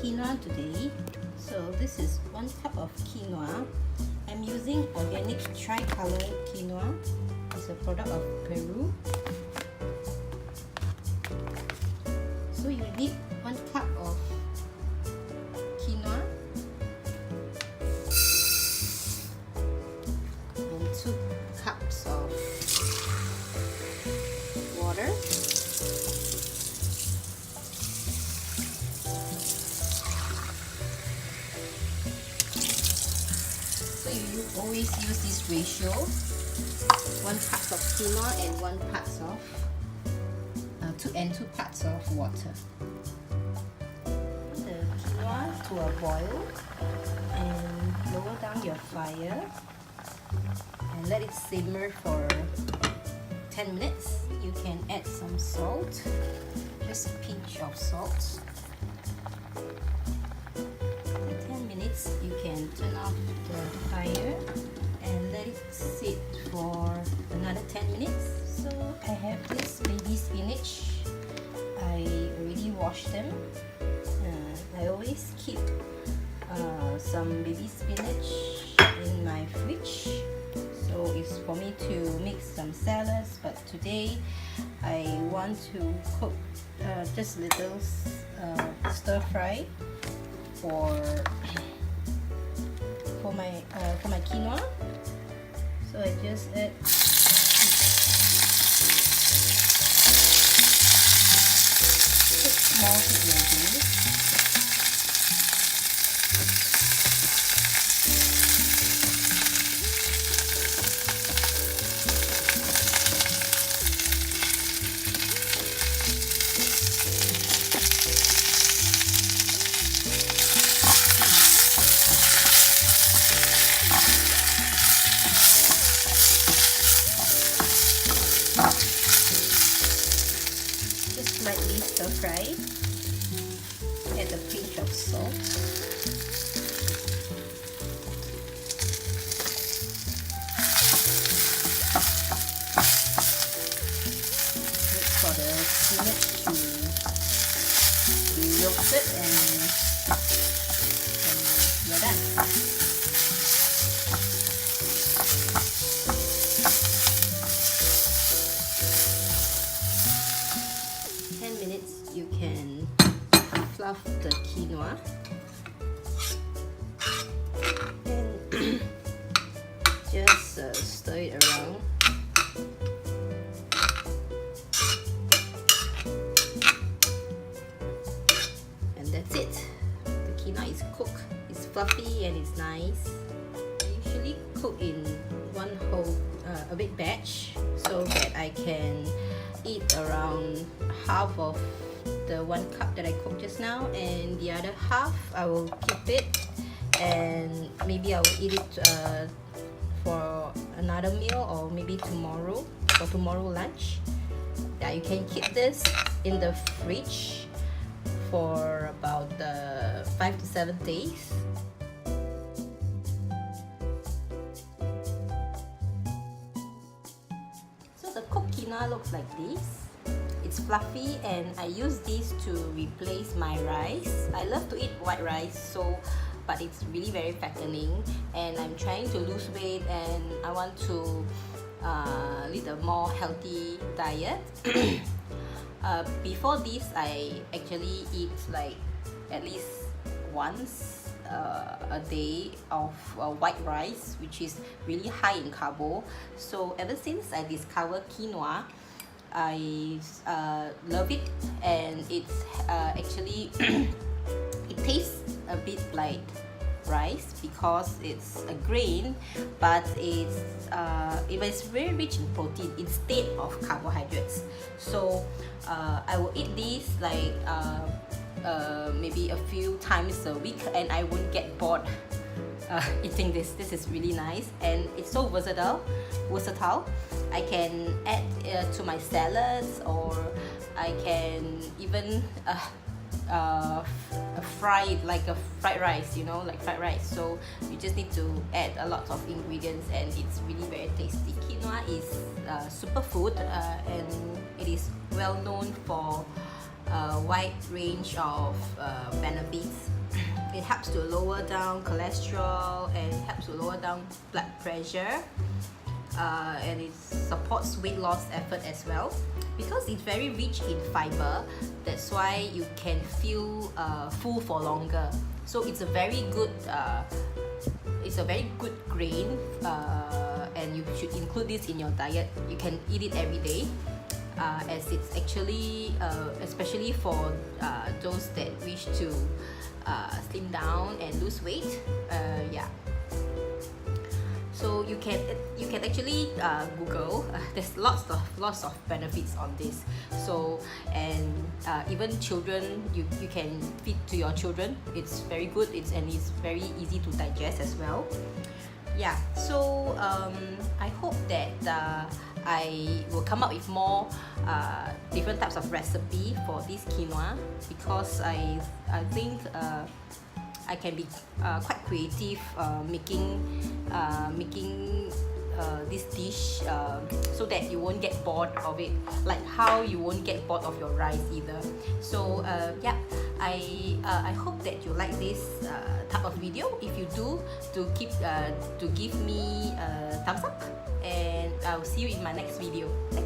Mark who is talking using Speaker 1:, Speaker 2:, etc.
Speaker 1: quinoa today. So this is 1 cup of quinoa. I'm using organic tricolor quinoa. It's a product of Peru. So you need 1 cup of quinoa and 2 cups of water. So you always use this ratio, 1 cup of quinoa and 1 part of 2 parts of water. Put the quinoa to a boil and lower down your fire and let it simmer for 10 minutes. You can add some salt, just a pinch of salt. After 10 minutes, you can turn off the fire and let it sit for another 10 minutes. So I have this baby spinach. I already washed them. I always keep some baby spinach in my fridge, so it's for me to mix some salads. But today I want to cook just little stir fry for my quinoa. So I just add small mayonnaise. Just lightly stir fry. Add a pinch of salt. Wait for the spinach to be roasted and you're done. You can fluff the quinoa and just stir it around. And that's it. The quinoa is cooked. It's fluffy and it's nice. I usually cook in one whole a big batch so that I can eat around half of the 1 cup that I cooked just now, and the other half I will keep it and maybe I will eat it for another meal, or maybe tomorrow, for tomorrow lunch. Yeah, you can keep this in the fridge for about 5 to 7 days. So the cooked quinoa looks like this. It's fluffy and I use this to replace my rice. I love to eat white rice, but it's really very fattening, and I'm trying to lose weight and I want to lead a more healthy diet. Before this, I actually eat like at least once a day of white rice, which is really high in carbo. So ever since I discovered quinoa, I love it, and it's actually it tastes a bit like rice because it's a grain, but it's very rich in protein instead of carbohydrates. So I will eat this like maybe a few times a week, and I won't get bored eating this. This is really nice and it's so versatile. I can add to my salads, or I can even fry it like a fried rice, you know, like fried rice. So you just need to add a lot of ingredients and it's really very tasty. Quinoa is superfood and it is well known for a wide range of benefits. It helps to lower down cholesterol and helps to lower down blood pressure, and it supports weight loss effort as well. Because it's very rich in fiber, that's why you can feel full for longer. So it's a very good grain, and you should include this in your diet. You can eat it every day, as it's actually especially for those that wish to slim down and lose weight. Yeah. So you can actually Google. There's lots of benefits on this. So, and even children, you can feed to your children. It's very good. It's very easy to digest as well. Yeah. So I hope that I will come up with more different types of recipe for this quinoa, because I think I can be quite creative making this dish, so that you won't get bored of it, like how you won't get bored of your rice either. So yeah, I hope that you like this type of video. If you do, to give me a thumbs up, and I'll see you in my next video. Thank